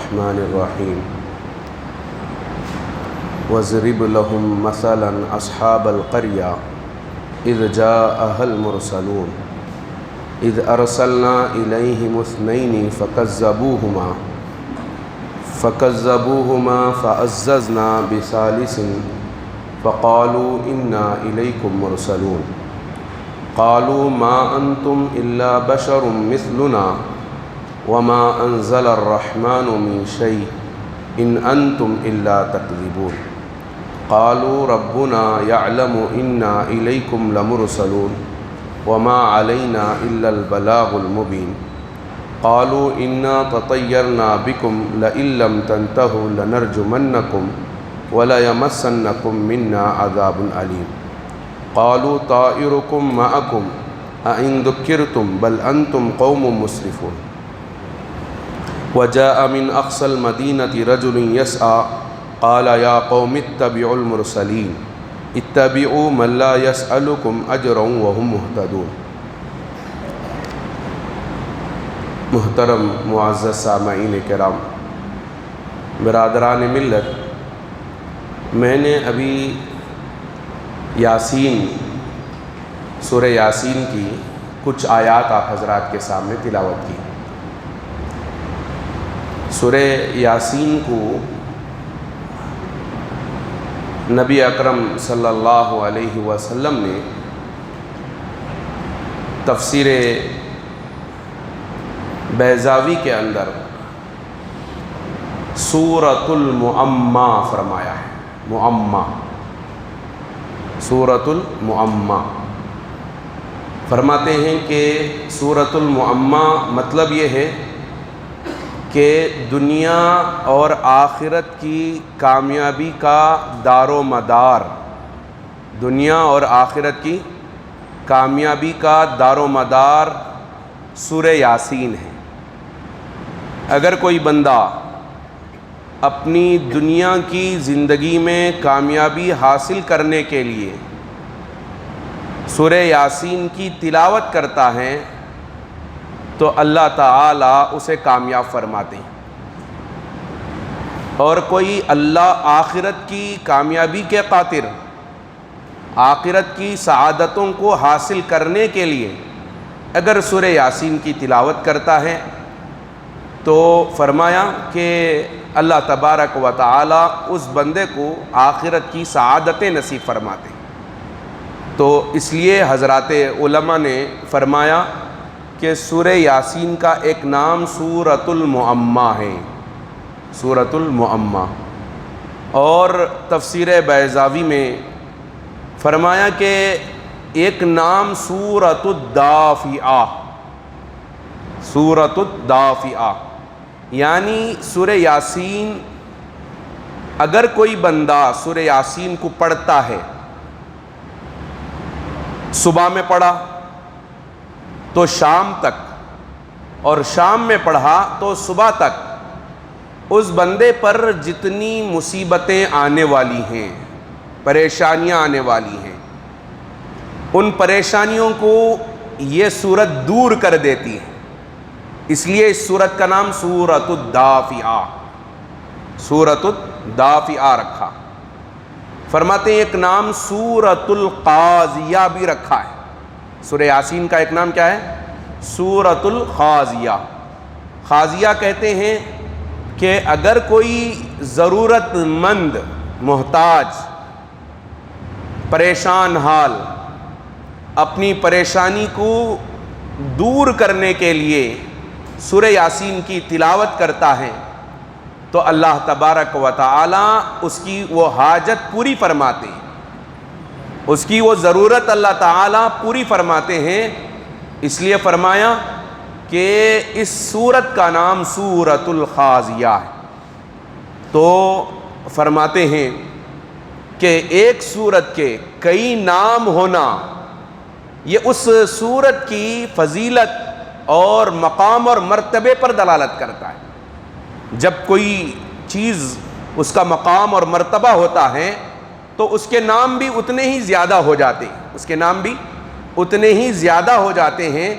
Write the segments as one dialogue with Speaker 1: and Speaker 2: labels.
Speaker 1: الرحمن الرحيم واضرب لهم مثلا أصحاب القرية إذ جاءها المرسلون إذ أرسلنا إليهم اثنين فكذبوهما فعززنا بثالث فقالوا إنا إليكم مرسلون قالوا ما أنتم إلا بشر مثلنا وما أنزل الرحمن من شيء إن أنتم إلا تكذبون قالوا ربنا يعلم إنا إليكم لمرسلون وما علينا إلا البلاغ المبين قالوا إنا تطيرنا بكم لئن لم تنتهوا لنرجمنكم وليمسنكم منا عذاب أليم قالوا طائركم معكم أئن ذكرتم بل أنتم قوم مسرفون وجاء من أقصى المدينة رجل يسعى قال يا قوم اتبعوا المرسلين اتبعوا من لا يسألكم أجرا وهم مهتدون۔ محترم معزز سامعین کرام، برادران ملت، میں نے ابھی یاسین، سورہ یاسین کی کچھ آیات آپ حضرات کے سامنے تلاوت کی۔ سورہ یاسین کو نبی اکرم صلی اللہ علیہ وسلم نے تفسیر بیضاوی کے اندر سورۃ المعمہ فرمایا ہے۔ معمہ، سورۃ المعمہ فرماتے ہیں کہ سورۃ المعمہ مطلب یہ ہے کہ دنیا اور آخرت کی کامیابی کا دار و مدار، دنیا اور آخرت کی کامیابی کا دار و مدار سورہ یاسین ہے۔ اگر کوئی بندہ اپنی دنیا کی زندگی میں کامیابی حاصل کرنے کے لیے سورہ یاسین کی تلاوت کرتا ہے تو اللہ تعالیٰ اسے کامیاب فرماتے ہیں، اور کوئی اللہ آخرت کی کامیابی کے خاطر، آخرت کی سعادتوں کو حاصل کرنے کے لیے اگر سورہ یاسین کی تلاوت کرتا ہے تو فرمایا کہ اللہ تبارک و تعالی اس بندے کو آخرت کی سعادتیں نصیب فرماتے ہیں۔ تو اس لیے حضرات علماء نے فرمایا کہ سورہ یاسین کا ایک نام سورۃ المعمہ ہے، سورۃ المعمہ۔ اور تفسیر بیضاوی میں فرمایا کہ ایک نام سورۃ الدافعہ، سورۃ الدافعہ، یعنی سورہ یاسین اگر کوئی بندہ سورہ یاسین کو پڑھتا ہے، صبح میں پڑھا تو شام تک، اور شام میں پڑھا تو صبح تک، اس بندے پر جتنی مصیبتیں آنے والی ہیں، پریشانیاں آنے والی ہیں، ان پریشانیوں کو یہ سورت دور کر دیتی ہے۔ اس لیے اس سورت کا نام سورۃ الدافعہ، سورۃ الدافعہ رکھا۔ فرماتے ہیں ایک نام سورۃ القاضیہ بھی رکھا ہے۔ سورہ یاسین کا ایک نام کیا ہے؟ سورۃ القاضیہ۔ قاضیہ کہتے ہیں کہ اگر کوئی ضرورت مند، محتاج، پریشان حال اپنی پریشانی کو دور کرنے کے لیے سورہ یاسین کی تلاوت کرتا ہے تو اللہ تبارک و تعالی اس کی وہ حاجت پوری فرماتے ہیں، اس کی وہ ضرورت اللہ تعالی پوری فرماتے ہیں۔ اس لیے فرمایا کہ اس سورت کا نام سورۃ القاضیہ ہے۔ تو فرماتے ہیں کہ ایک سورت کے کئی نام ہونا یہ اس سورت کی فضیلت اور مقام اور مرتبے پر دلالت کرتا ہے۔ جب کوئی چیز اس کا مقام اور مرتبہ ہوتا ہے تو اس کے نام بھی اتنے ہی زیادہ ہو جاتے ہیں، اس کے نام بھی اتنے ہی زیادہ ہو جاتے ہیں۔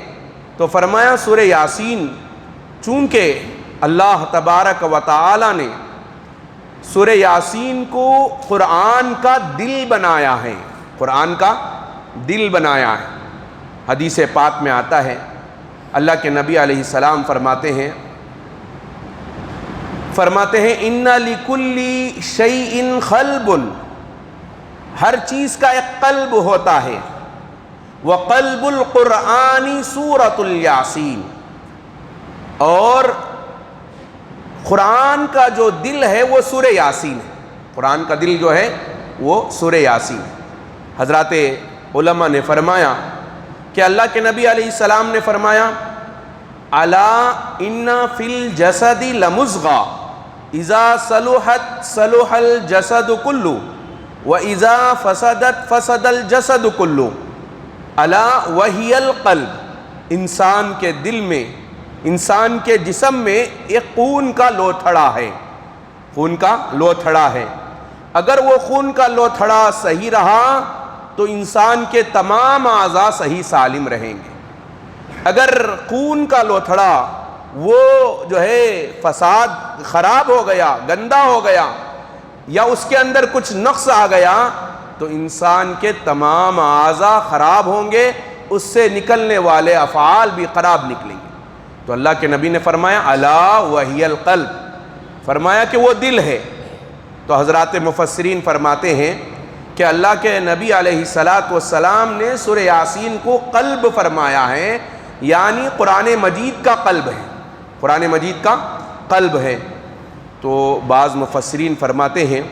Speaker 1: تو فرمایا سورہ یاسین چونکہ اللہ تبارک و تعالی نے سورہ یاسین کو قرآن کا دل بنایا ہے، قرآن کا دل بنایا ہے۔ حدیث پاک میں آتا ہے، اللہ کے نبی علیہ السلام فرماتے ہیں اِنَّ لِكُلِّ شَيْءٍ قَلْبٌ، ہر چیز کا ایک قلب ہوتا ہے، وَقَلْبُ الْقُرْآنِ سُورَةُ الْيَاسِينَ، اور قرآن کا جو دل ہے وہ سورہ یاسین ہے، قرآن کا دل جو ہے وہ سورہ یاسین ہے۔ حضرات علماء نے فرمایا کہ اللہ کے نبی علیہ السلام نے فرمایا الا ان فی الجسد لمضغہ اذا صلحت صلح الجسد کلہ واذا فسدت فسد الجسد کلہ الا وہی القلب، انسان کے دل میں، انسان کے جسم میں ایک خون کا لوتھڑا ہے، خون کا لوتھڑا ہے۔ اگر وہ خون کا لوتھڑا صحیح رہا تو انسان کے تمام اعضاء صحیح سالم رہیں گے۔ اگر خون کا لوتھڑا وہ جو ہے فساد خراب ہو گیا، گندا ہو گیا، یا اس کے اندر کچھ نقص آ گیا تو انسان کے تمام اعضاء خراب ہوں گے، اس سے نکلنے والے افعال بھی خراب نکلیں گے۔ تو اللہ کے نبی نے فرمایا الا وہی القلب، فرمایا کہ وہ دل ہے۔ تو حضرات مفسرین فرماتے ہیں کہ اللہ کے نبی علیہ السلام نے سورہ یاسین کو قلب فرمایا ہے، یعنی قرآن مجید کا قلب ہے، قرآن مجید کا قلب ہے۔ تو بعض مفسرین فرماتے ہیں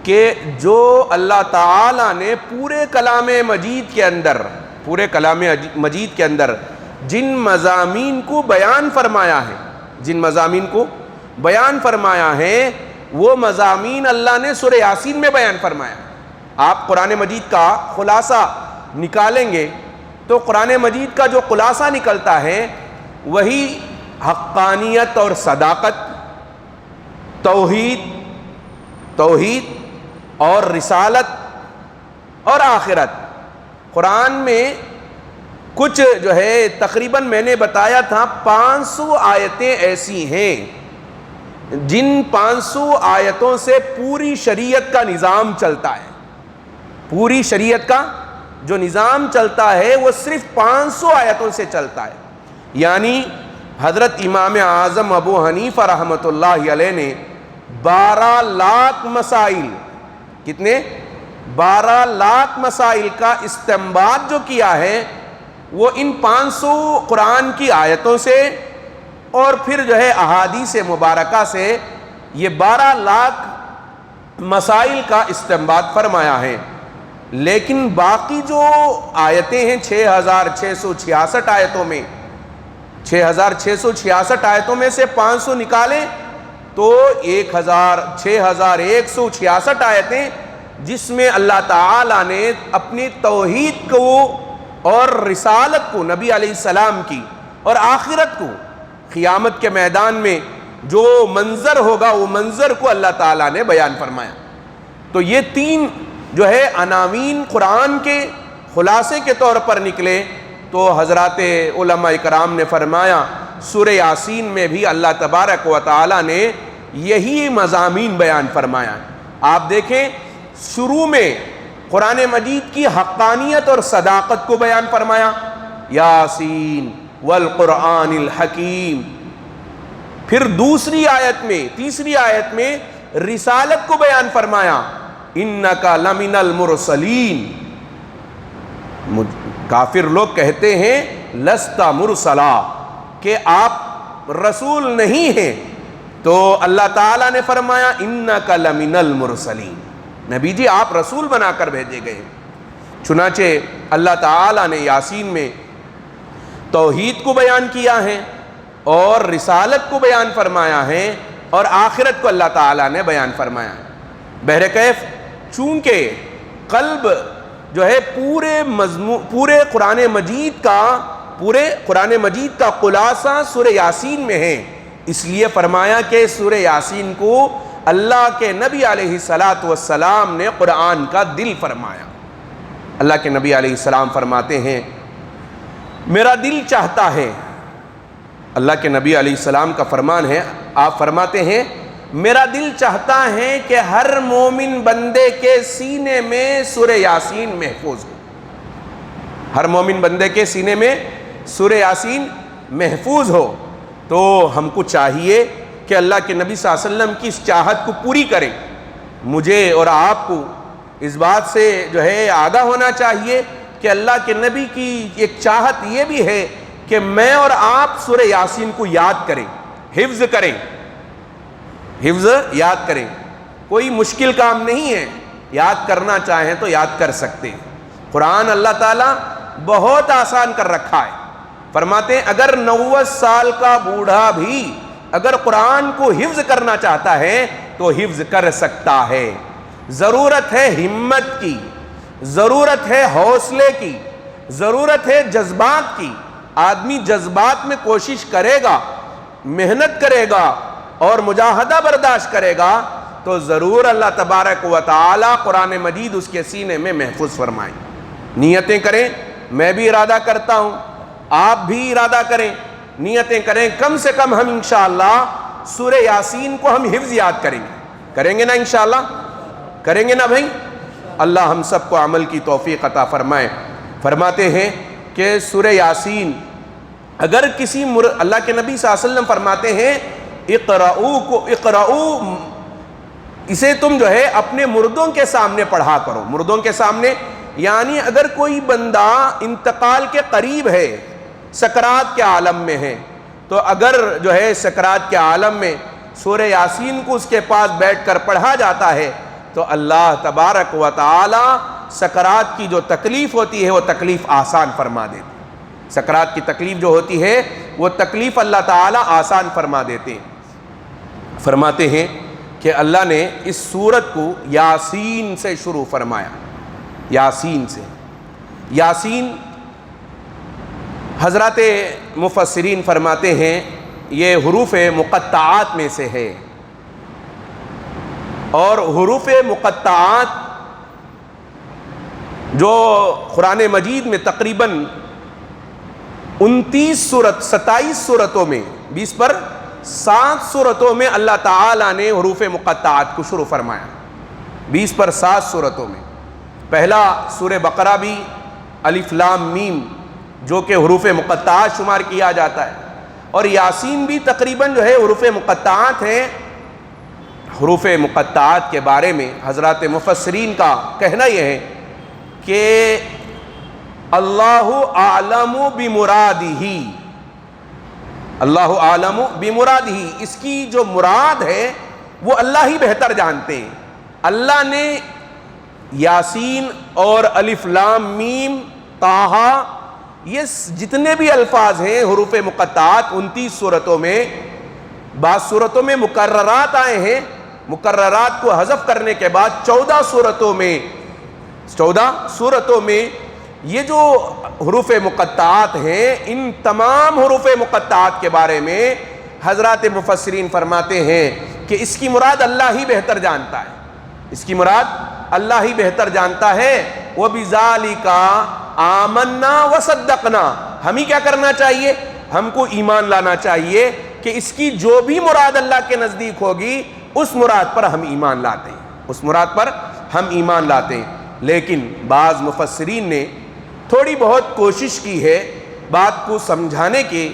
Speaker 1: کہ جو اللہ تعالیٰ نے پورے کلام مجید کے اندر، پورے کلام مجید کے اندر جن مضامین کو بیان فرمایا ہے، جن مضامین کو بیان فرمایا ہے، وہ مضامین اللہ نے سورہ یاسین میں بیان فرمایا۔ آپ قرآن مجید کا خلاصہ نکالیں گے تو قرآن مجید کا جو خلاصہ نکلتا ہے وہی حقانیت اور صداقت، توحید اور رسالت اور آخرت۔ قرآن میں کچھ جو ہے تقریباً میں نے بتایا تھا 500 آیتیں ایسی ہیں جن 500 آیتوں سے پوری شریعت کا نظام چلتا ہے۔ پوری شریعت کا جو نظام چلتا ہے وہ صرف 500 آیتوں سے چلتا ہے۔ یعنی حضرت امام اعظم ابو حنیفہ رحمۃ اللہ علیہ نے 12 لاکھ مسائل، کتنے؟ 12 لاکھ مسائل کا استنباط جو کیا ہے وہ ان 500 قرآن کی آیتوں سے اور پھر جو ہے احادیث مبارکہ سے یہ 12 لاکھ مسائل کا استنباط فرمایا ہے۔ لیکن باقی جو آیتیں ہیں 6666 آیتوں میں، 6666 آیتوں میں سے 500 نکالیں تو 6166 آیتیں جس میں اللہ تعالیٰ نے اپنی توحید کو اور رسالت کو، نبی علیہ السلام کی، اور آخرت کو، قیامت کے میدان میں جو منظر ہوگا وہ منظر کو اللہ تعالیٰ نے بیان فرمایا۔ تو یہ 3 جو ہے عناوین قرآن کے خلاصے کے طور پر نکلے۔ تو حضرات علماء کرام نے فرمایا سورہ یاسین میں بھی اللہ تبارک و تعالیٰ نے یہی مضامین بیان فرمایا۔ آپ دیکھیں شروع میں قرآن مجید کی حقانیت اور صداقت کو بیان فرمایا، یاسین والقرآن الحکیم۔ پھر دوسری آیت میں، تیسری آیت میں رسالت کو بیان فرمایا، انک لمن المرسلین۔ کافر لوگ کہتے ہیں لست مرسلا، کہ آپ رسول نہیں ہیں، تو اللہ تعالیٰ نے فرمایا انک لمن المرسلین، نبی جی آپ رسول بنا کر بھیجے گئے۔ چنانچہ اللہ تعالیٰ نے یاسین میں توحید کو بیان کیا ہے اور رسالت کو بیان فرمایا ہے اور آخرت کو اللہ تعالیٰ نے بیان فرمایا ہے۔ بہرکیف چونکہ قلب جو ہے پورے قرآن مجید کا خلاصہ سورہ یاسین میں ہے، اس لیے فرمایا کہ سورہ یاسین کو اللہ کے نبی علیہ السلام نے قرآن کا دل فرمایا۔ اللہ کے نبی علیہ السلام فرماتے ہیں میرا دل چاہتا ہے اللہ کے نبی علیہ السلام کا فرمان ہے، آپ فرماتے ہیں میرا دل چاہتا ہے کہ ہر مومن بندے کے سینے میں سورہ یاسین محفوظ ہو، ہر مومن بندے کے سینے میں سورہ یاسین محفوظ ہو۔ تو ہم کو چاہیے کہ اللہ کے نبی صلی اللہ علیہ وسلم کی اس چاہت کو پوری کریں۔ مجھے اور آپ کو اس بات سے جو ہے آگاہ ہونا چاہیے کہ اللہ کے نبی کی ایک چاہت یہ بھی ہے کہ میں اور آپ سورہ یاسین کو یاد کریں، حفظ کریں، حفظ یاد کریں۔ کوئی مشکل کام نہیں ہے، یاد کرنا چاہیں تو یاد کر سکتے ہیں۔ قرآن اللہ تعالیٰ بہت آسان کر رکھا ہے۔ فرماتے ہیں اگر 90 سال کا بوڑھا بھی اگر قرآن کو حفظ کرنا چاہتا ہے تو حفظ کر سکتا ہے۔ ضرورت ہے ہمت کی، ضرورت ہے حوصلے کی، ضرورت ہے جذبات کی۔ آدمی جذبات میں کوشش کرے گا، محنت کرے گا اور مجاہدہ برداشت کرے گا تو ضرور اللہ تبارک و تعالی قرآن مجید اس کے سینے میں محفوظ فرمائیں۔ نیتیں کریں، میں بھی ارادہ کرتا ہوں، آپ بھی ارادہ کریں، نیتیں کریں، کم سے کم ہم انشاءاللہ سورہ یاسین کو ہم حفظ یاد کریں گے نا انشاءاللہ، کریں گے نا بھائی؟ اللہ ہم سب کو عمل کی توفیق عطا فرمائے۔ فرماتے ہیں کہ سورہ یاسین اگر کسی اللہ کے نبی صلی اللہ علیہ وسلم فرماتے ہیں اقرؤ اسے تم جو ہے اپنے مردوں کے سامنے پڑھا کرو۔ مردوں کے سامنے یعنی اگر کوئی بندہ انتقال کے قریب ہے، سکرات کے عالم میں ہے، تو اگر جو ہے سکرات کے عالم میں سورہ یاسین کو اس کے پاس بیٹھ کر پڑھا جاتا ہے تو اللہ تبارک و تعالی سکرات کی جو تکلیف ہوتی ہے وہ تکلیف آسان فرما دیتے ہیں۔ سکرات کی تکلیف جو ہوتی ہے وہ تکلیف اللہ تعالی آسان فرما دیتے ہیں۔ فرماتے ہیں کہ اللہ نے اس سورت کو یاسین سے شروع فرمایا، یاسین سے۔ یاسین حضرات مفسرین فرماتے ہیں یہ حروف مقطعات میں سے ہے، اور حروف مقطعات جو قرآن مجید میں تقریباً 27 صورتوں میں 20 پر 7 صورتوں میں اللہ تعالیٰ نے حروف مقطعات کو شروع فرمایا، 20 پر 7 صورتوں میں۔ پہلا سورہ بقرہ بھی الف لام میم جو کہ حروف مقطعات شمار کیا جاتا ہے، اور یاسین بھی تقریباً جو ہے حروف مقطعات ہیں۔ حروف مقطعات کے بارے میں حضرات مفسرین کا کہنا یہ ہے کہ اللہ اعلم بمرادہ، اللہ اعلم بمرادہ، اس کی جو مراد ہے وہ اللہ ہی بہتر جانتے ہیں۔ اللہ نے یاسین اور الف لام میم طٰہٰ یہ جتنے بھی الفاظ ہیں حروف مقطعات 29 صورتوں میں، بعض صورتوں میں مکررات آئے ہیں، مکررات کو حذف کرنے کے بعد 14 صورتوں میں یہ جو حروف مقطعات ہیں، ان تمام حروف مقطعات کے بارے میں حضرات مفسرین فرماتے ہیں کہ اس کی مراد اللہ ہی بہتر جانتا ہے، اس کی مراد اللہ ہی بہتر جانتا ہے۔ وَبِذَالِكَ آمَنَّا وَصَدَّقْنَا، ہمیں کیا کرنا چاہیے؟ ہم کو ایمان لانا چاہیے کہ اس کی جو بھی مراد اللہ کے نزدیک ہوگی اس مراد پر ہم ایمان لاتے ہیں، اس مراد پر ہم ایمان لاتے ہیں۔ لیکن بعض مفسرین نے تھوڑی بہت کوشش کی ہے بات کو سمجھانے کی،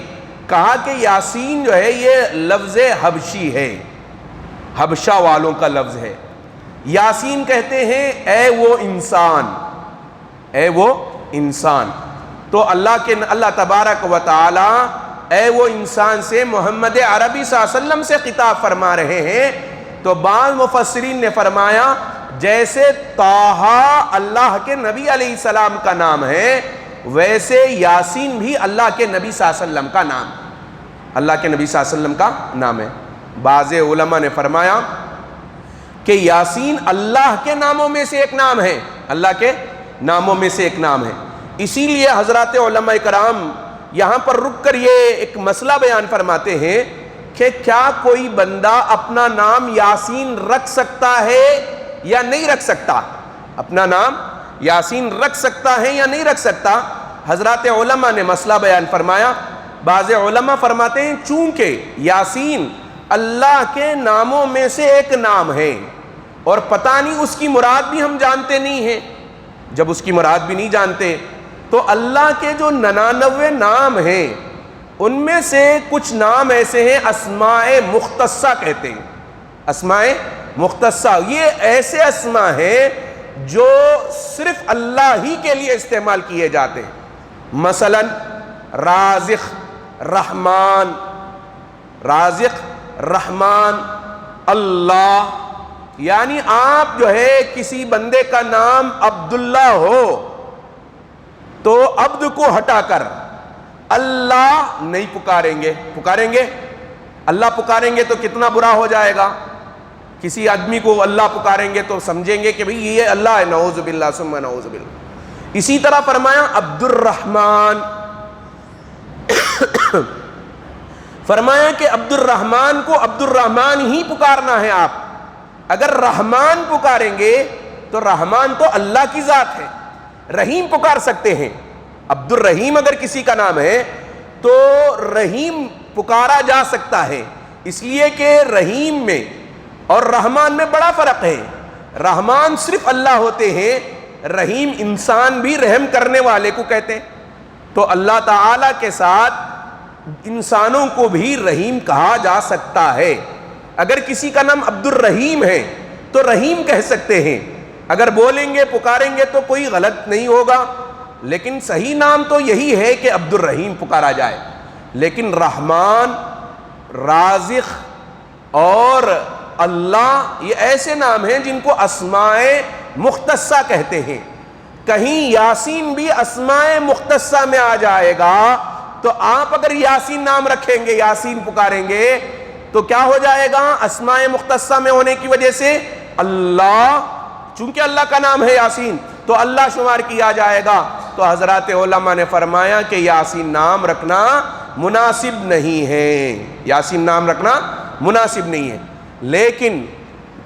Speaker 1: کہا کہ یاسین جو ہے یہ لفظ حبشی ہے، حبشہ والوں کا لفظ ہے۔ یاسین کہتے ہیں اے وہ انسان، اے وہ انسان۔ تو اللہ تبارک و تعالی اے وہ انسان سے محمد عربی صلی اللہ علیہ وسلم سے خطاب فرما رہے ہیں۔ تو بعض مفسرین نے فرمایا جیسے طٰہٰ اللہ کے نبی علیہ السلام کا نام ہے، ویسے یاسین بھی اللہ کے نبی صلی اللہ علیہ وسلم کا نام، اللہ کے نبی صلی اللہ علیہ وسلم کا نام ہے۔ بعض علماء نے فرمایا کہ یاسین اللہ کے ناموں میں سے ایک نام ہے، اللہ کے ناموں میں سے ایک نام ہے۔ اسی لیے حضرات علماء کرام یہاں پر رک کر یہ ایک مسئلہ بیان فرماتے ہیں کہ کیا کوئی بندہ اپنا نام یاسین رکھ سکتا ہے یا نہیں رکھ سکتا؟ اپنا نام یاسین رکھ سکتا ہے یا نہیں رکھ سکتا؟ حضرات علماء نے مسئلہ بیان فرمایا بعض علماء فرماتے ہیں چونکہ یاسین اللہ کے ناموں میں سے ایک نام ہے اور پتہ نہیں اس کی مراد بھی ہم جانتے نہیں ہیں، جب اس کی مراد بھی نہیں جانتے تو اللہ کے جو 99 نام ہیں ان میں سے کچھ نام ایسے ہیں اسماء مختصہ کہتے ہیں۔ اسماء مختصہ یہ ایسے اسماء ہیں جو صرف اللہ ہی کے لیے استعمال کیے جاتے ہیں، مثلا رازق رحمان، رازق رحمان اللہ، یعنی آپ جو ہے کسی بندے کا نام عبداللہ ہو تو عبد کو ہٹا کر اللہ نہیں پکاریں گے، پکاریں گے اللہ پکاریں گے تو کتنا برا ہو جائے گا، کسی آدمی کو اللہ پکاریں گے تو سمجھیں گے کہ بھئی یہ اللہ ہے، نعوذ باللہ ثم نعوذ باللہ۔ اسی طرح فرمایا عبد الرحمن، فرمایا کہ عبد الرحمن کو عبد الرحمن ہی پکارنا ہے آپ، اگر رحمان پکاریں گے تو رحمان تو اللہ کی ذات ہے، رحیم پکار سکتے ہیں، عبد الرحیم اگر کسی کا نام ہے تو رحیم پکارا جا سکتا ہے، اس لیے کہ رحیم میں اور رحمان میں بڑا فرق ہے، رحمان صرف اللہ ہوتے ہیں، رحیم انسان بھی رحم کرنے والے کو کہتے ہیں، تو اللہ تعالی کے ساتھ انسانوں کو بھی رحیم کہا جا سکتا ہے۔ اگر کسی کا نام عبد الرحیم ہے تو رحیم کہہ سکتے ہیں، اگر بولیں گے پکاریں گے تو کوئی غلط نہیں ہوگا، لیکن صحیح نام تو یہی ہے کہ عبد الرحیم پکارا جائے۔ لیکن رحمان، رازق اور اللہ یہ ایسے نام ہیں جن کو اسماء مختصہ کہتے ہیں، کہیں یاسین بھی اسماء مختصہ میں آ جائے گا تو آپ اگر یاسین نام رکھیں گے، یاسین پکاریں گے تو کیا ہو جائے گا، اسماء مختصہ میں ہونے کی وجہ سے اللہ، چونکہ اللہ کا نام ہے یاسین تو اللہ شمار کیا جائے گا، تو حضرات علماء نے فرمایا کہ یاسین نام رکھنا مناسب نہیں ہے، یاسین نام رکھنا مناسب نہیں ہے۔ لیکن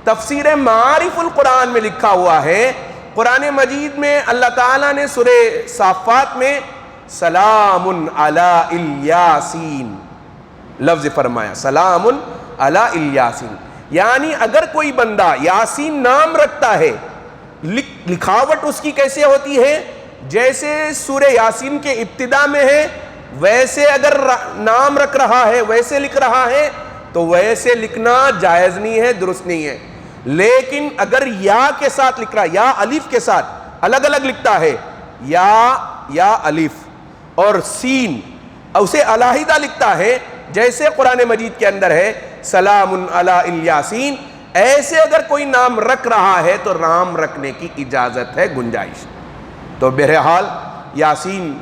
Speaker 1: تفسیر معارف القرآن میں لکھا ہوا ہے، قرآن مجید میں اللہ تعالیٰ نے سورہ صافات میں سلام علی الیاسین لفظ فرمایا، سلام علی الیاسین، یعنی اگر کوئی بندہ یاسین نام رکھتا ہے، لکھاوٹ اس کی کیسے ہوتی ہے، جیسے سورہ یاسین کے ابتدا میں ہے ویسے اگر نام رکھ رہا ہے، ویسے لکھ رہا ہے تو ویسے لکھنا جائز نہیں ہے، درست نہیں ہے۔ لیکن اگر یا کے ساتھ لکھ رہا ہے، یا الف کے ساتھ الگ الگ لکھتا ہے، یا الف اور سین اسے علیحدہ لکھتا ہے، جیسے قرآن مجید کے اندر ہے سلام علی الیاسین، ایسے اگر کوئی نام رکھ رہا ہے تو نام رکھنے کی اجازت ہے، گنجائش۔ تو بہرحال یاسین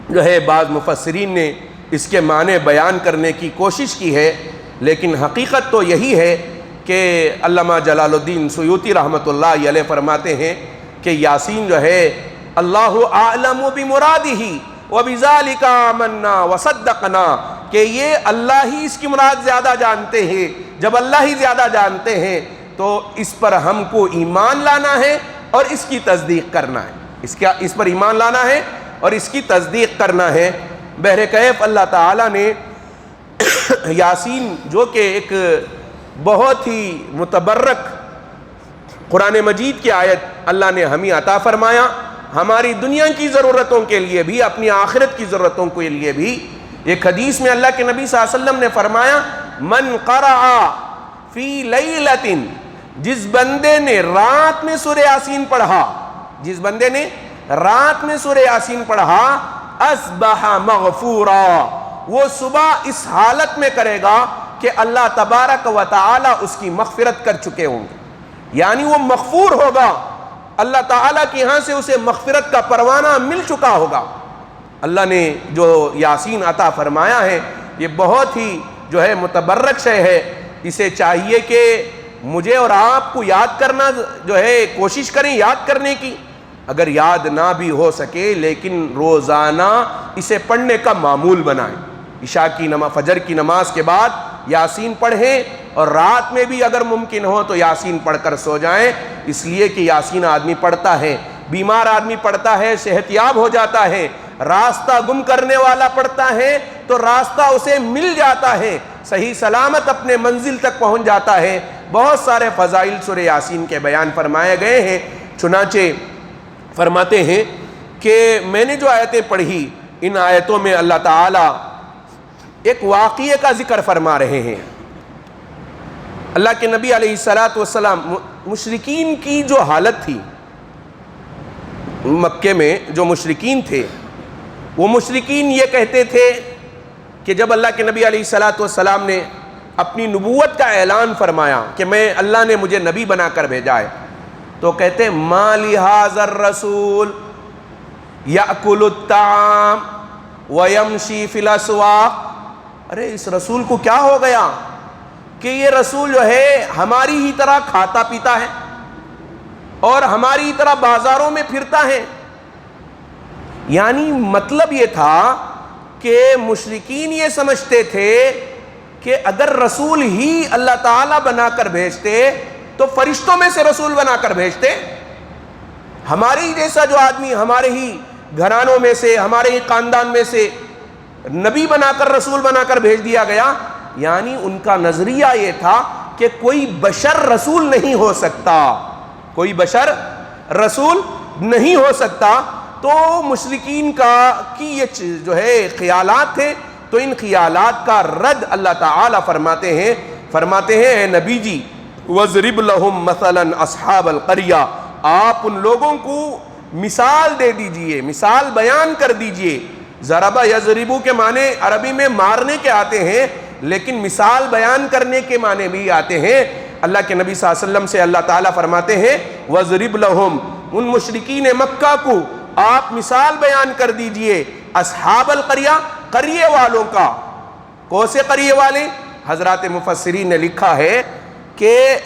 Speaker 1: جو ہے بعض مفسرین نے اس کے معنی بیان کرنے کی کوشش کی ہے، لیکن حقیقت تو یہی ہے کہ علامہ جلال الدین سیوطی رحمۃ اللہ علیہ فرماتے ہیں کہ یاسین جو ہے اللہ اعلم بمرادہ وبذالک آمنا وصدقنا، کہ یہ اللہ ہی اس کی مراد زیادہ جانتے ہیں، جب اللہ ہی زیادہ جانتے ہیں تو اس پر ہم کو ایمان لانا ہے اور اس کی تصدیق کرنا ہے، اس پر ایمان لانا ہے اور اس کی تصدیق کرنا ہے۔ بہرکیف اللہ تعالیٰ نے یاسین جو کہ ایک بہت ہی متبرک قرآن مجید کی آیت اللہ نے ہمیں عطا فرمایا، ہماری دنیا کی ضرورتوں کے لیے بھی، اپنی آخرت کی ضرورتوں کے لیے بھی۔ ایک حدیث میں اللہ کے نبی صلی اللہ علیہ وسلم نے فرمایا من قرأ فی لیلۃ، جس بندے نے رات میں سورہ یاسین پڑھا، جس بندے نے رات میں سورہ یاسین پڑھا، اصبح مغفورا، وہ صبح اس حالت میں کرے گا کہ اللہ تبارک و تعالی اس کی مغفرت کر چکے ہوں گے، یعنی وہ مغفور ہوگا، اللہ تعالیٰ کے ہاں سے اسے مغفرت کا پروانہ مل چکا ہوگا۔ اللہ نے جو یاسین عطا فرمایا ہے یہ بہت ہی جو ہے متبرک شے ہے، اسے چاہیے کہ مجھے اور آپ کو یاد کرنا جو ہے کوشش کریں یاد کرنے کی، اگر یاد نہ بھی ہو سکے لیکن روزانہ اسے پڑھنے کا معمول بنائیں، عشاء کی نماز، فجر کی نماز کے بعد یاسین پڑھیں، اور رات میں بھی اگر ممکن ہو تو یاسین پڑھ کر سو جائیں، اس لیے کہ یاسین آدمی پڑھتا ہے، بیمار آدمی پڑھتا ہے، صحت یاب ہو جاتا ہے، راستہ گم کرنے والا پڑتا ہے تو راستہ اسے مل جاتا ہے، صحیح سلامت اپنے منزل تک پہنچ جاتا ہے۔ بہت سارے فضائل سورہ یاسین کے بیان فرمائے گئے ہیں۔ چنانچہ فرماتے ہیں کہ میں نے جو آیتیں پڑھی، ان آیتوں میں اللہ تعالیٰ ایک واقعے کا ذکر فرما رہے ہیں۔ اللہ کے نبی علیہ السلام مشرکین کی جو حالت تھی، مکے میں جو مشرکین تھے، وہ مشرکین یہ کہتے تھے کہ جب اللہ کے نبی علیہ السلام نے اپنی نبوت کا اعلان فرمایا کہ اللہ نے مجھے نبی بنا کر بھیجا ہے، تو کہتے ما لہذا الرسول یأکل الطعام ویمشی فی الاسواق، ارے اس رسول کو کیا ہو گیا کہ یہ رسول جو ہے ہماری ہی طرح کھاتا پیتا ہے اور ہماری ہی طرح بازاروں میں پھرتا ہے۔ یعنی مطلب یہ تھا کہ مشرکین یہ سمجھتے تھے کہ اگر رسول ہی اللہ تعالیٰ بنا کر بھیجتے تو فرشتوں میں سے رسول بنا کر بھیجتے، ہمارے ہی جیسا جو آدمی ہمارے ہی گھرانوں میں سے، ہمارے ہی خاندان میں سے نبی بنا کر، رسول بنا کر بھیج دیا گیا۔ یعنی ان کا نظریہ یہ تھا کہ کوئی بشر رسول نہیں ہو سکتا، کوئی بشر رسول نہیں ہو سکتا۔ تو مشرکین کی یہ جو ہے خیالات تھے، تو ان خیالات کا رد اللہ تعالیٰ فرماتے ہیں اے نبی جی وَاضْرِبْ لَهُمْ مَثَلًا أَصْحَابَ الْقَرْيَةِ، آپ ان لوگوں کو مثال دے دیجئے، مثال بیان کر دیجئے۔ ضربہ یضربو کے معنی عربی میں مارنے کے آتے ہیں، لیکن مثال بیان کرنے کے معنی بھی آتے ہیں۔ اللہ کے نبی صلی اللہ علیہ وسلم سے اللہ تعالیٰ فرماتے ہیں وَاضْرِبْ لَهُمْ، ان مشرکین مکہ کو آپ مثال بیان کر دیجئے، اصحاب القریہ، قریے والوں کا۔ کون سے قریے والے؟ حضرات مفسرین نے لکھا ہے کہ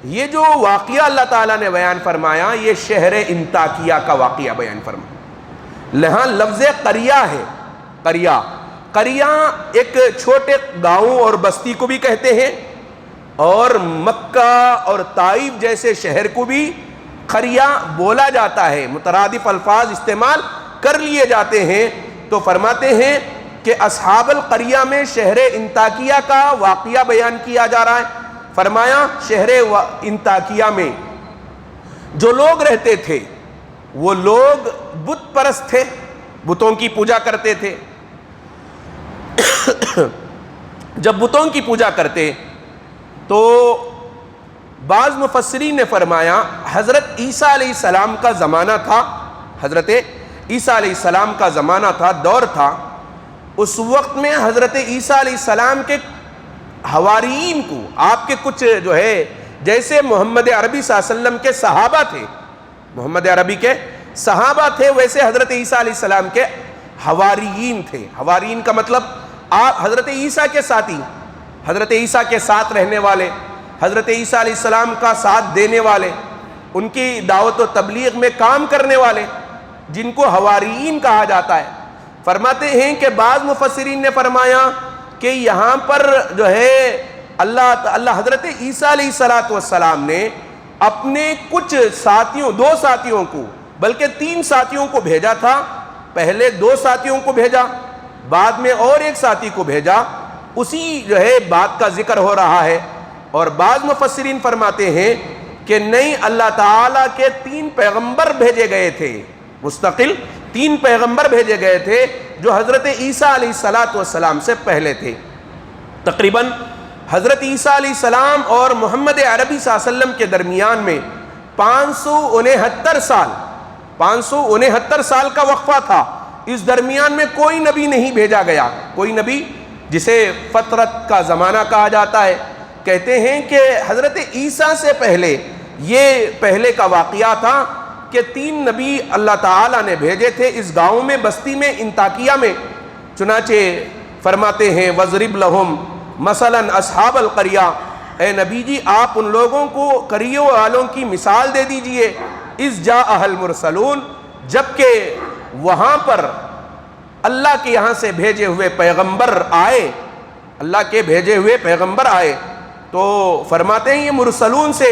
Speaker 1: یہ جو واقعہ اللہ تعالیٰ نے بیان فرمایا، یہ شہر انطاکیہ کا واقعہ بیان فرمایا۔ یہاں لفظ قریہ ہے، قریہ ایک چھوٹے گاؤں اور بستی کو بھی کہتے ہیں، اور مکہ اور طائف جیسے شہر کو بھی قریہ بولا جاتا ہے، مترادف الفاظ استعمال کر لیے جاتے ہیں۔ تو فرماتے ہیں کہ اصحاب القریہ میں شہر انطاکیہ کا واقعہ بیان کیا جا رہا ہے۔ فرمایا شہر انطاکیہ میں جو لوگ رہتے تھے وہ لوگ بت پرست تھے، بتوں کی پوجا کرتے تھے۔ جب بتوں کی پوجا کرتے تو بعض مفسرین نے فرمایا حضرت عیسیٰ علیہ السلام کا زمانہ تھا، حضرت عیسیٰ علیہ السلام کا زمانہ تھا، دور تھا۔ اس وقت میں حضرت عیسیٰ علیہ السلام کے حواریین کو، آپ کے کچھ جو ہے جیسے محمد عربی صلی اللہ علیہ وسلم کے صحابہ تھے، محمد عربی کے صحابہ تھے، ویسے حضرت عیسیٰ علیہ السلام کے حواریین تھے۔ حواریین کا مطلب آپ حضرت عیسیٰ کے ساتھی، حضرت عیسیٰ کے ساتھ رہنے والے، حضرت عیسیٰ علیہ السلام کا ساتھ دینے والے، ان کی دعوت و تبلیغ میں کام کرنے والے، جن کو حواریین کہا جاتا ہے۔ فرماتے ہیں کہ بعض مفسرین نے فرمایا کہ یہاں پر جو ہے اللہ حضرت عیسیٰ علیہ السلام نے اپنے کچھ ساتھیوں، 2 ساتھیوں کو، بلکہ 3 ساتھیوں کو بھیجا تھا۔ پہلے 2 ساتھیوں کو بھیجا، بعد میں اور ایک ساتھی کو بھیجا، اسی جو ہے بات کا ذکر ہو رہا ہے۔ اور بعض مفسرین فرماتے ہیں کہ نہیں، اللہ تعالیٰ کے 3 پیغمبر بھیجے گئے تھے، مستقل 3 پیغمبر بھیجے گئے تھے جو حضرت عیسیٰ علیہ السلام سے پہلے تھے۔ تقریباً حضرت عیسیٰ علیہ السلام اور محمد عربی صلی اللہ علیہ وسلم کے درمیان میں 569 سال کا وقفہ تھا۔ اس درمیان میں کوئی نبی نہیں بھیجا گیا، کوئی نبی، جسے فترت کا زمانہ کہا جاتا ہے۔ کہتے ہیں کہ حضرت عیسیٰ سے پہلے یہ پہلے کا واقعہ تھا کہ 3 نبی اللہ تعالیٰ نے بھیجے تھے اس گاؤں میں، بستی میں، انطاکیہ میں۔ چنانچہ فرماتے ہیں وَاضْرِبْ لَهُمْ مَثَلًا أَصْحَابَ الْقَرْيَةِ، اے نبی جی آپ ان لوگوں کو قریوں والوں کی مثال دے دیجئے۔ اِذْ جَاءَهَا الْمُرْسَلُونَ، جبکہ وہاں پر اللہ کے یہاں سے بھیجے ہوئے پیغمبر آئے، اللہ کے بھیجے ہوئے پیغمبر آئے۔ تو فرماتے ہیں یہ مرسلون سے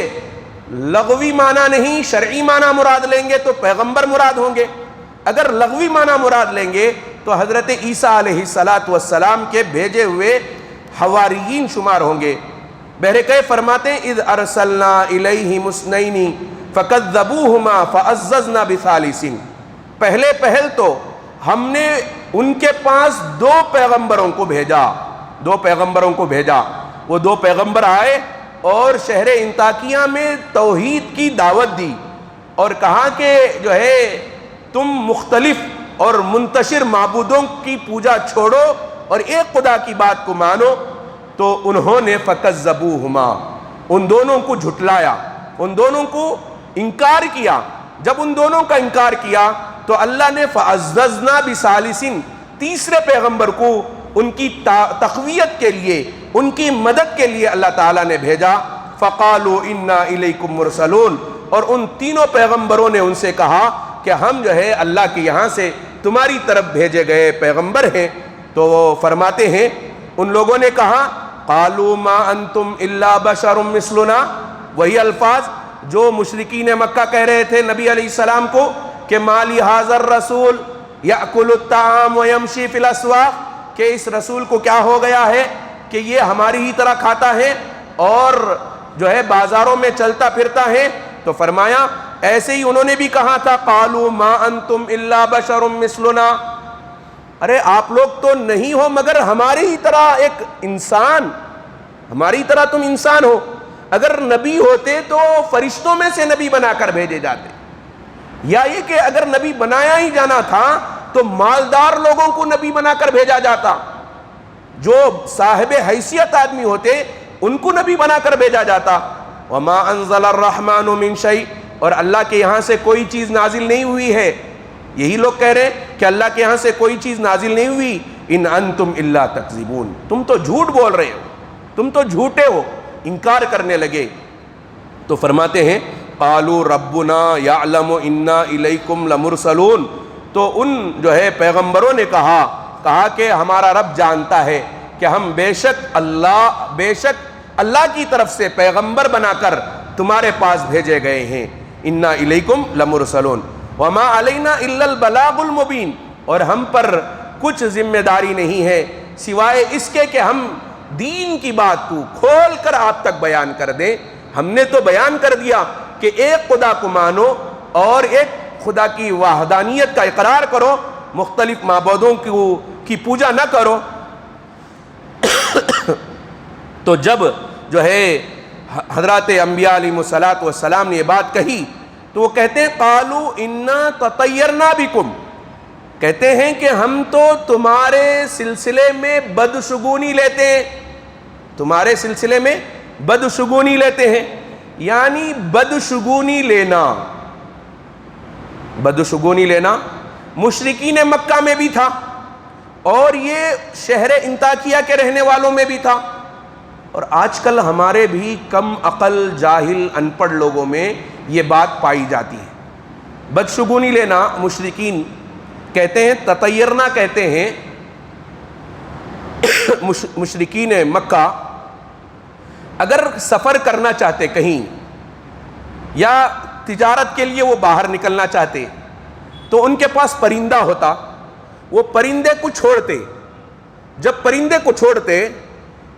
Speaker 1: لغوی معنی نہیں، شرعی معنی مراد لیں گے تو پیغمبر مراد ہوں گے۔ اگر لغوی معنی مراد لیں گے تو حضرت عیسیٰ علیہ السلام کے بھیجے ہوئے حواریین شمار ہوں گے۔ بہرکیف فرماتے ہیں اذ ارسلنا الیہم اثنین فکذبوہما فعززنا بثالث، پہل تو ہم نے ان کے پاس دو پیغمبروں کو بھیجا، وہ دو پیغمبر آئے اور شہر انطاکیہ میں توحید کی دعوت دی اور کہا کہ جو ہے تم مختلف اور منتشر معبودوں کی پوجا چھوڑو اور ایک خدا کی بات کو مانو، تو انہوں نے فکذبوہما، ان دونوں کو جھٹلایا، ان دونوں کو انکار کیا۔ جب ان دونوں کا انکار کیا تو اللہ نے فعززنا بثالث، تیسرے پیغمبر کو ان کی تقویت کے لیے، ان کی مدد کے لیے اللہ تعالیٰ نے بھیجا۔ فقالوا انا الیکم مرسلون، اور ان تینوں پیغمبروں نے ان سے کہا کہ ہم جو ہے اللہ کے یہاں سے تمہاری طرف بھیجے گئے پیغمبر ہیں۔ تو وہ فرماتے ہیں ان لوگوں نے کہا قالوا ما انتم الا بشر مثلنا، وہی الفاظ جو مشرکین مکہ کہہ رہے تھے نبی علیہ السلام کو کہ ما لہذا الرسول یأکل الطعام ویمشی فی الاسواق، کہ اس رسول کو کیا ہو گیا ہے کہ یہ ہماری ہی طرح کھاتا ہے اور جو ہے بازاروں میں چلتا پھرتا ہے۔ تو فرمایا ایسے ہی انہوں نے بھی کہا تھا قالوا ما انتم الا بشر مثلنا، ارے آپ لوگ تو نہیں ہو مگر ہماری ہی طرح ایک انسان، ہماری طرح تم انسان ہو۔ اگر نبی ہوتے تو فرشتوں میں سے نبی بنا کر بھیجے جاتے، یا یہ کہ اگر نبی بنایا ہی جانا تھا تو مالدار لوگوں کو نبی بنا کر بھیجا جاتا، جو صاحب حیثیت آدمی ہوتے ان کو نبی بنا کر بھیجا جاتا۔ وما انزل الرحمن من شیء، اور اللہ کے یہاں سے کوئی چیز نازل نہیں ہوئی ہے، یہی لوگ کہہ رہے ہیں کہ اللہ کے یہاں سے کوئی چیز نازل نہیں ہوئی۔ ان انتم الا تکذبون، تم تو جھوٹ بول رہے ہو، تم تو جھوٹے ہو، انکار کرنے لگے۔ تو فرماتے ہیں قالوا ربنا یعلم انا الیکم لمرسلون، تو ان جو ہے پیغمبروں نے کہا کہ ہمارا رب جانتا ہے کہ ہم بے شک اللہ کی طرف سے پیغمبر بنا کر تمہارے پاس بھیجے گئے ہیں۔ انا الیکم لمرسلون وما علینا الا البلاغ المبین، اور ہم پر کچھ ذمہ داری نہیں ہے سوائے اس کے کہ ہم دین کی بات کو کھول کر آپ تک بیان کر دیں۔ ہم نے تو بیان کر دیا کہ ایک خدا کو مانو اور ایک خدا کی وحدانیت کا اقرار کرو، مختلف معبودوں کی پوجا نہ کرو۔ تو جب جو ہے حضرات انبیاء علیہ السلام نے یہ بات کہی تو وہ کہتے ہیں قالوا انا تطیرنا بکم، کہتے ہیں کہ ہم تو تمہارے سلسلے میں بدشگونی لیتے ہیں، تمہارے سلسلے میں بدشگونی لیتے ہیں۔ یعنی بدشگونی لینا مشرکین مکہ میں بھی تھا اور یہ شہر انطاکیہ کے رہنے والوں میں بھی تھا، اور آج کل ہمارے بھی کم عقل جاہل ان پڑھ لوگوں میں یہ بات پائی جاتی ہے۔ بدشگونی لینا مشرکین کہتے ہیں، تطیرنا کہتے ہیں مشرکین مکہ اگر سفر کرنا چاہتے کہیں یا تجارت کے لیے وہ باہر نکلنا چاہتے تو ان کے پاس پرندہ ہوتا، وہ پرندے کو چھوڑتے، جب پرندے کو چھوڑتے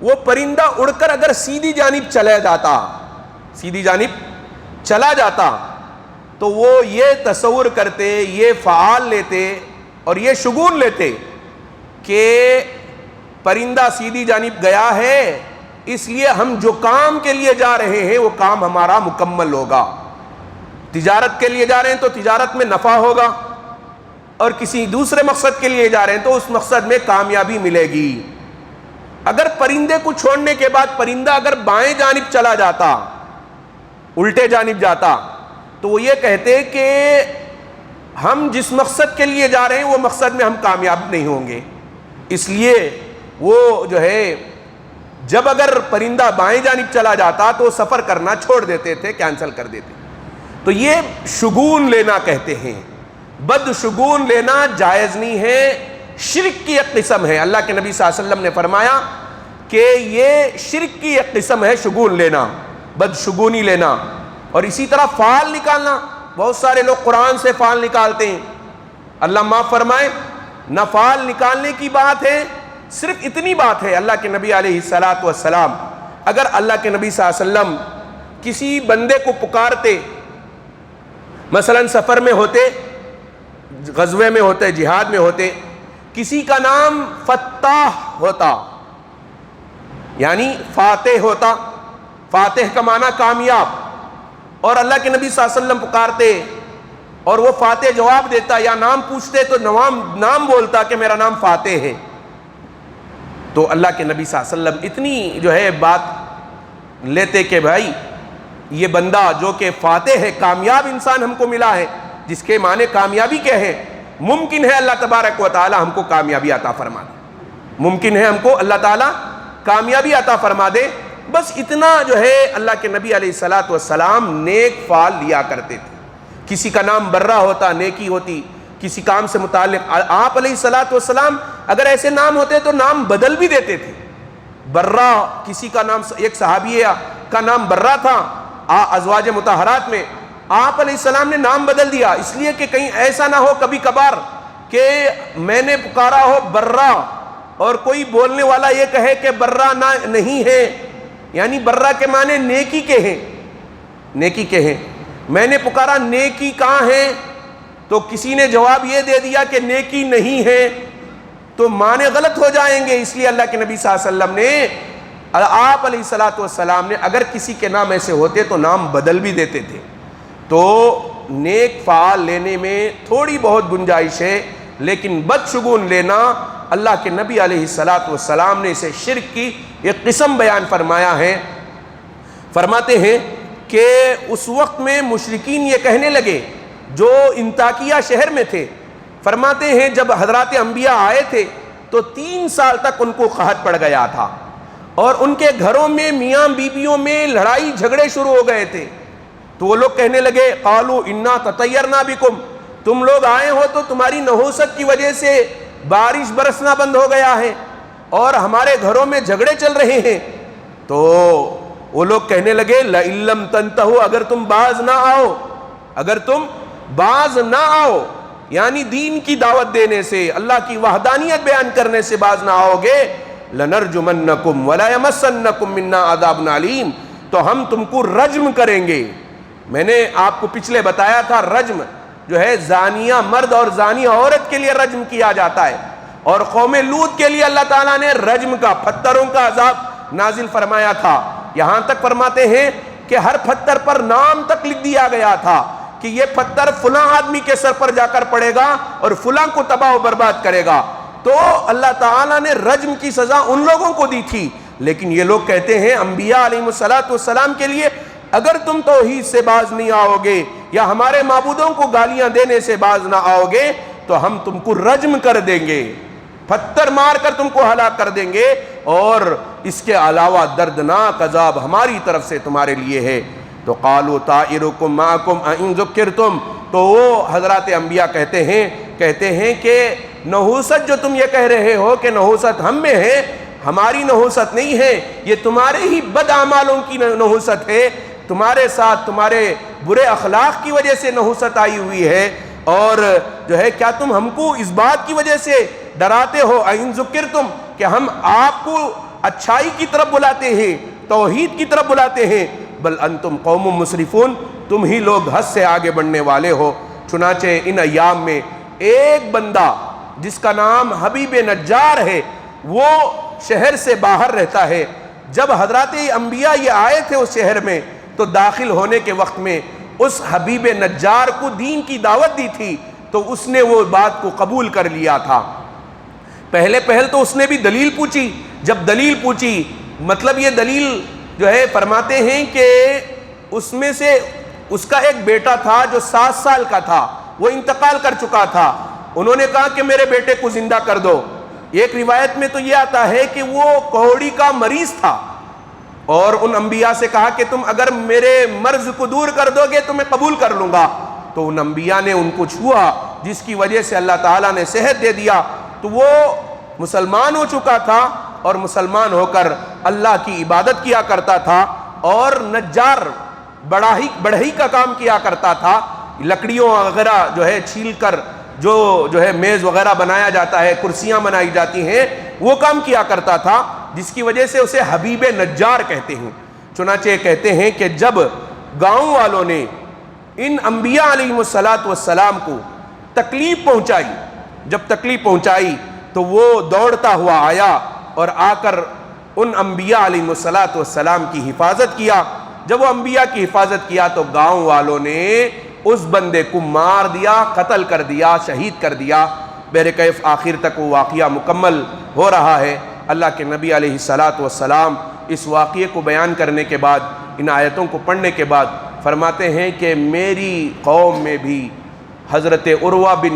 Speaker 1: وہ پرندہ اڑ کر اگر سیدھی جانب چلا جاتا تو وہ یہ تصور کرتے، یہ فعال لیتے اور یہ شگون لیتے کہ پرندہ سیدھی جانب گیا ہے، اس لیے ہم جو کام کے لیے جا رہے ہیں وہ کام ہمارا مکمل ہوگا۔ تجارت کے لیے جا رہے ہیں تو تجارت میں نفع ہوگا، اور کسی دوسرے مقصد کے لیے جا رہے ہیں تو اس مقصد میں کامیابی ملے گی۔ اگر پرندے کو چھوڑنے کے بعد پرندہ اگر بائیں جانب چلا جاتا، الٹے جانب جاتا، تو وہ یہ کہتے کہ ہم جس مقصد کے لیے جا رہے ہیں وہ مقصد میں ہم کامیاب نہیں ہوں گے، اس لیے وہ جو ہے جب اگر پرندہ بائیں جانب چلا جاتا تو سفر کرنا چھوڑ دیتے تھے، کینسل کر دیتے۔ تو یہ شگون لینا کہتے ہیں۔ بدشگون لینا جائز نہیں ہے، شرک کی ایک قسم ہے۔ اللہ کے نبی صلی اللہ علیہ وسلم نے فرمایا کہ یہ شرک کی ایک قسم ہے شگون لینا، بدشگونی لینا۔ اور اسی طرح فال نکالنا، بہت سارے لوگ قرآن سے فال نکالتے ہیں اللہ معاف فرمائے، نفال نکالنے کی بات ہے، صرف اتنی بات ہے۔ اللہ کے نبی علیہ الصلاۃ والسلام، اگر اللہ کے نبی صلی اللہ علیہ وسلم کسی بندے کو پکارتے، مثلا سفر میں ہوتے، غزوے میں ہوتے، جہاد میں ہوتے، کسی کا نام فتاح ہوتا، یعنی فاتح ہوتا، فاتح کا معنی کامیاب، اور اللہ کے نبی صلی اللہ علیہ وسلم پکارتے اور وہ فاتح جواب دیتا یا نام پوچھتے تو نام بولتا کہ میرا نام فاتح ہے، تو اللہ کے نبی صلی اللہ علیہ وسلم اتنی جو ہے بات لیتے کہ بھائی یہ بندہ جو کہ فاتح ہے، کامیاب انسان ہم کو ملا ہے، جس کے معنی کامیابی کیا ہے، ممکن ہے اللہ تبارک و تعالی ہم کو کامیابی عطا فرما دے، ممکن ہے ہم کو اللہ تعالی کامیابی عطا فرما دے، بس اتنا جو ہے اللہ کے نبی علیہ الصلاۃ والسلام نیک فعل لیا کرتے تھے۔ کسی کا نام برہ ہوتا، نیکی ہوتی، کسی کام سے متعلق، آپ علیہ الصلاۃ والسلام اگر ایسے نام ہوتے تو نام بدل بھی دیتے تھے۔ برہ کسی کا نام، ایک صحابیہ کا نام برہ تھا، ازواج مطہرات میں آپ علیہ السلام نے نام بدل دیا، اس لیے کہ کہیں ایسا نہ ہو کبھی کبھار کہ میں نے پکارا ہو برہ اور کوئی بولنے والا یہ کہے کہ برہ نہیں ہے، یعنی برہ کے معنی نیکی کے ہیں، نیکی کے ہیں، میں نے پکارا نیکی کہاں ہے تو کسی نے جواب یہ دے دیا کہ نیکی نہیں ہے، تو معنی غلط ہو جائیں گے، اس لیے اللہ کے نبی صلی اللہ علیہ وسلم نے، آپ علیہ الصلاۃ والسلام نے اگر کسی کے نام ایسے ہوتے تو نام بدل بھی دیتے تھے۔ تو نیک فعال لینے میں تھوڑی بہت گنجائش ہے، لیکن بدشگون لینا، اللہ کے نبی علیہ الصلاۃ والسلام نے اسے شرک کی ایک قسم بیان فرمایا ہے۔ فرماتے ہیں کہ اس وقت میں مشرکین یہ کہنے لگے جو انطاکیہ شہر میں تھے، فرماتے ہیں جب حضرات انبیاء آئے تھے تو 3 سال تک ان کو قحط پڑ گیا تھا، اور ان کے گھروں میں میاں بیبیوں میں لڑائی جھگڑے شروع ہو گئے تھے، تو وہ لوگ کہنے لگے قالوا انا تطیرنا بکم، تم لوگ آئے ہو تو تمہاری نحوست کی وجہ سے بارش برسنا بند ہو گیا ہے اور ہمارے گھروں میں جھگڑے چل رہے ہیں۔ تو وہ لوگ کہنے لگے لئن لم تنتہوا، اگر تم باز نہ آؤ، اگر تم باز نہ آؤ، یعنی دین کی دعوت دینے سے، اللہ کی وحدانیت بیان کرنے سے باز نہ آؤ گے، لنرجمنکم ولا یمسنکم منا عذاب علیم، تو ہم تم کو رجم کریں گے۔ میں نے آپ کو پچھلے بتایا تھا رجم جو ہے زانیہ مرد اور زانیہ عورت کے لیے رجم کیا جاتا ہے، اور قوم لوط کے لیے اللہ تعالیٰ نے رجم کا، پتھروں کا عذاب نازل فرمایا تھا، یہاں تک فرماتے ہیں کہ ہر پتھر پر نام تک لکھ دیا گیا تھا کہ یہ پتھر فلاں آدمی کے سر پر جا کر پڑے گا اور فلاں کو تباہ و برباد کرے گا۔ تو اللہ تعالیٰ نے رجم کی سزا ان لوگوں کو دی تھی، لیکن یہ لوگ کہتے ہیں انبیاء علیہ الصلاۃ والسلام کے لیے اگر تم توحید سے باز نہیں آؤ گے یا ہمارے معبودوں کو گالیاں دینے سے باز نہ آؤ گے تو ہم تم کو رجم کر دیں گے، پتھر مار کر تم کو ہلاک کر دیں گے، اور اس کے علاوہ دردناک عذاب ہماری طرف سے تمہارے لیے ہے۔ تو قالوا طائرکم معکم ان ذکرتم، تو وہ حضرات انبیاء کہتے ہیں کہ نحوست جو تم یہ کہہ رہے ہو کہ نحوست ہم میں ہے، ہماری نحوست نہیں ہے، یہ تمہارے ہی بد اعمالوں کی نحوست ہے، تمہارے ساتھ تمہارے برے اخلاق کی وجہ سے نحوست آئی ہوئی ہے، اور جو ہے کیا تم ہم کو اس بات کی وجہ سے ڈراتے ہو ان ذکرتم کہ ہم آپ کو اچھائی کی طرف بلاتے ہیں، توحید کی طرف بلاتے ہیں، بل انتم قوم مسرفون، تم ہی لوگ حد سے آگے بڑھنے والے ہو۔ چنانچہ ان ایام میں ایک بندہ جس کا نام حبیب نجار ہے، وہ شہر سے باہر رہتا ہے، جب حضرات انبیاء یہ آئے تھے اس شہر میں تو داخل ہونے کے وقت میں اس حبیب نجار کو دین کی دعوت دی تھی، تو اس نے وہ بات کو قبول کر لیا تھا۔ پہل تو اس نے بھی دلیل پوچھی، جب دلیل پوچھی، مطلب یہ دلیل جو ہے فرماتے ہیں کہ اس میں سے اس کا ایک بیٹا تھا جو 7 سال کا تھا، وہ انتقال کر چکا تھا، انہوں نے کہا کہ میرے بیٹے کو زندہ کر دو۔ ایک روایت میں تو یہ آتا ہے کہ وہ کوڑی کا مریض تھا، اور ان انبیاء سے کہا کہ تم اگر میرے مرض کو دور کر دو گے تو میں قبول کر لوں گا، تو ان انبیاء نے ان کو چھوا، جس کی وجہ سے اللہ تعالیٰ نے صحت دے دیا، تو وہ مسلمان ہو چکا تھا، اور مسلمان ہو کر اللہ کی عبادت کیا کرتا تھا، اور نجار بڑھئی کا کام کیا کرتا تھا، لکڑیوں وغیرہ جو ہے چھیل کر جو ہے میز وغیرہ بنایا جاتا ہے، کرسیاں بنائی جاتی ہیں، وہ کام کیا کرتا تھا، جس کی وجہ سے اسے حبیب نجار کہتے ہیں۔ چنانچہ کہتے ہیں کہ جب گاؤں والوں نے ان انبیاء علیہ السلام کو تکلیف پہنچائی، جب تکلیف پہنچائی تو وہ دوڑتا ہوا آیا اور آ کر ان انبیاء علیہ السلام کی حفاظت کیا۔ جب وہ انبیاء کی حفاظت کیا تو گاؤں والوں نے اس بندے کو مار دیا، قتل کر دیا، شہید کر دیا۔ بہرکیف آخر تک وہ واقعہ مکمل ہو رہا ہے۔ اللہ کے نبی علیہ السلام اس واقعے کو بیان کرنے کے بعد، ان آیتوں کو پڑھنے کے بعد فرماتے ہیں کہ میری قوم میں بھی حضرت عروہ بن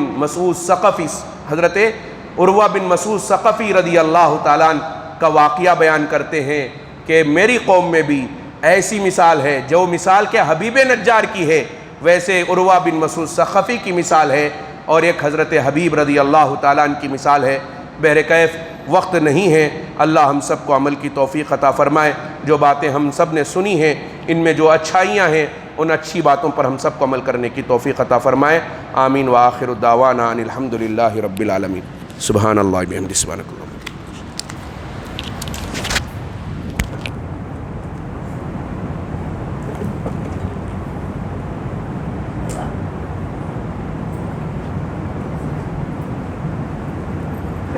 Speaker 1: مسعود ثقفی رضی اللہ تعالیٰ عنہ کا واقعہ بیان کرتے ہیں کہ میری قوم میں بھی ایسی مثال ہے، جو مثال کہ حبیب نجار کی ہے، ویسے عروہ بن مسعود ثقفی کی مثال ہے، اور ایک حضرت حبیب رضی اللہ تعالیٰ عنہ کی مثال ہے۔ بہرکیف وقت نہیں ہے، اللہ ہم سب کو عمل کی توفیق عطا فرمائے۔ جو باتیں ہم سب نے سنی ہیں، ان میں جو اچھائیاں ہیں، ان اچھی باتوں پر ہم سب کو عمل کرنے کی توفیق عطا فرمائے۔ آمین وآخر دعوانا ان الحمد للہ رب العالمین۔ سبحان اللہ بحمدہ سبحانک اللہ۔